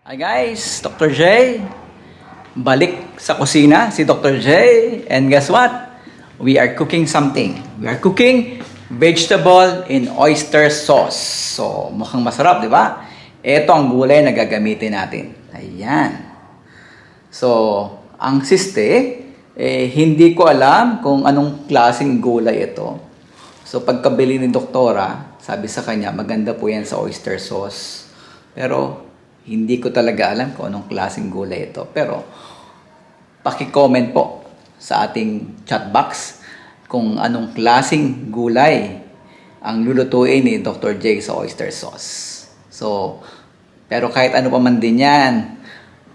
Hi guys, Dr. J. Balik sa kusina si Dr. J. And guess what? We are cooking something. We are cooking vegetable in oyster sauce. So, mukhang masarap, di ba? Ito ang gulay na gagamitin natin. Ayan. So, ang siste, hindi ko alam kung anong klaseng gulay ito. So, pagkabili ni doktora, sabi sa kanya, maganda po yan sa oyster sauce. Pero, hindi ko talaga alam kung anong klaseng gulay ito. Pero, paki-comment po sa ating chat box kung anong klaseng gulay ang lulutuin ni Dr. J sa oyster sauce. So, pero kahit ano pa man din yan,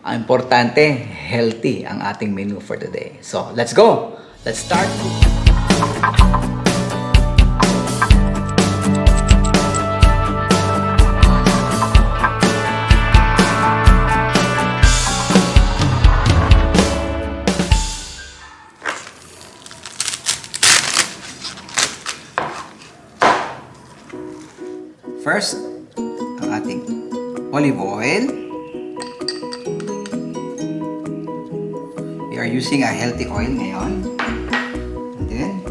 ang importante, healthy ang ating menu for today. So, let's go! Let's start! First, ang ating olive oil. We are using a healthy oil ngayon. And then,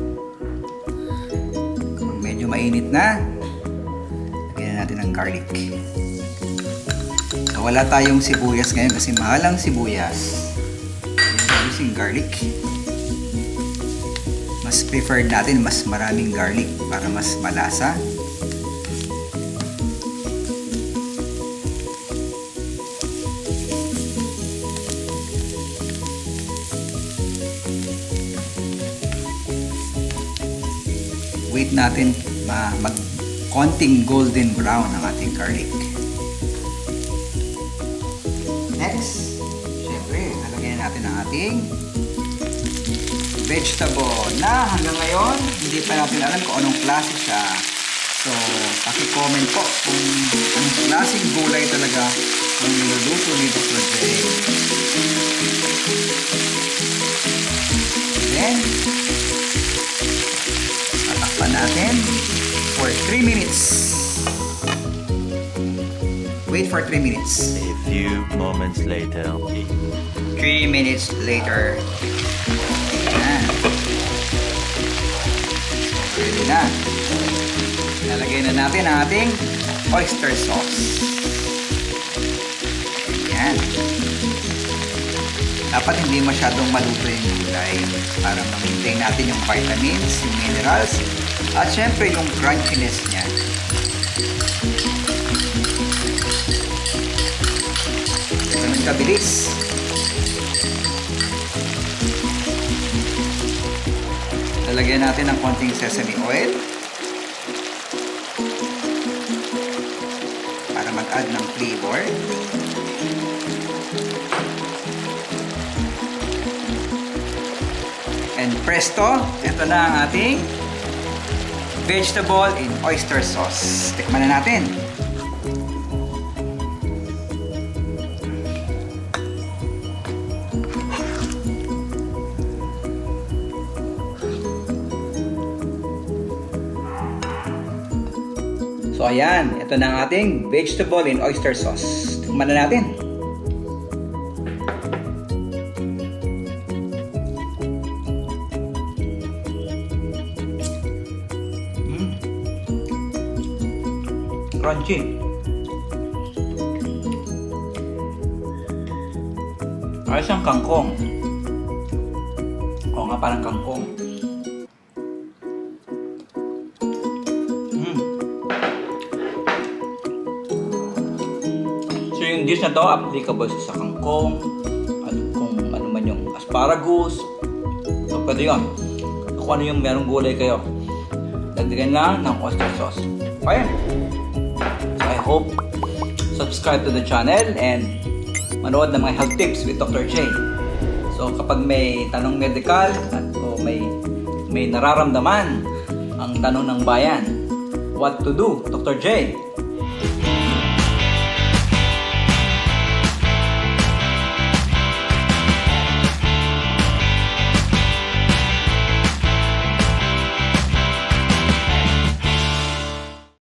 kung medyo mainit na, lagyan na natin ang garlic. So, wala tayong sibuyas ngayon kasi mahal ang sibuyas. We are using garlic. Mas preferred natin mas maraming garlic para mas malasa. Wait natin mag-konting golden brown ang ating garlic. Next, syempre, lalagyan natin ang ating vegetable na hanggang ngayon, hindi pa natin alam kung anong klase siya. So, paki-comment po kung anong klaseng gulay talaga ang niluluto ni Dr. J. Then, tatakpan natin for 3 minutes. Wait for 3 minutes. A few moments later. 3 minutes later. Ayan. Ready na. Nalagay na natin ang ating oyster sauce. Ayan. Dapat hindi masyadong maluto yung gulay para ma-maintain natin yung vitamins, yung minerals, at syempre yung crunchiness niya. Ganun kabilis. Lalagyan natin ng konting sesame oil para mag-add ng flavor. And presto, ito na ang ating vegetable in oyster sauce. Tikman na natin. So ayan, ito na ang ating vegetable in oyster sauce. Tikman na natin. Crunchy. Ay, siyang kangkong. Oo nga, parang kangkong. So yung dish na to, applicable sa kangkong, at kung ano man yung asparagus. So pwede yun. Kung ano yung merong gulay kayo, dagdagan lang ng oyster sauce. Okay? I hope subscribe to the channel and manood ng mga health tips with Dr. J. So kapag may tanong medical at may nararamdaman ang tanong ng bayan, what to do, Dr. J?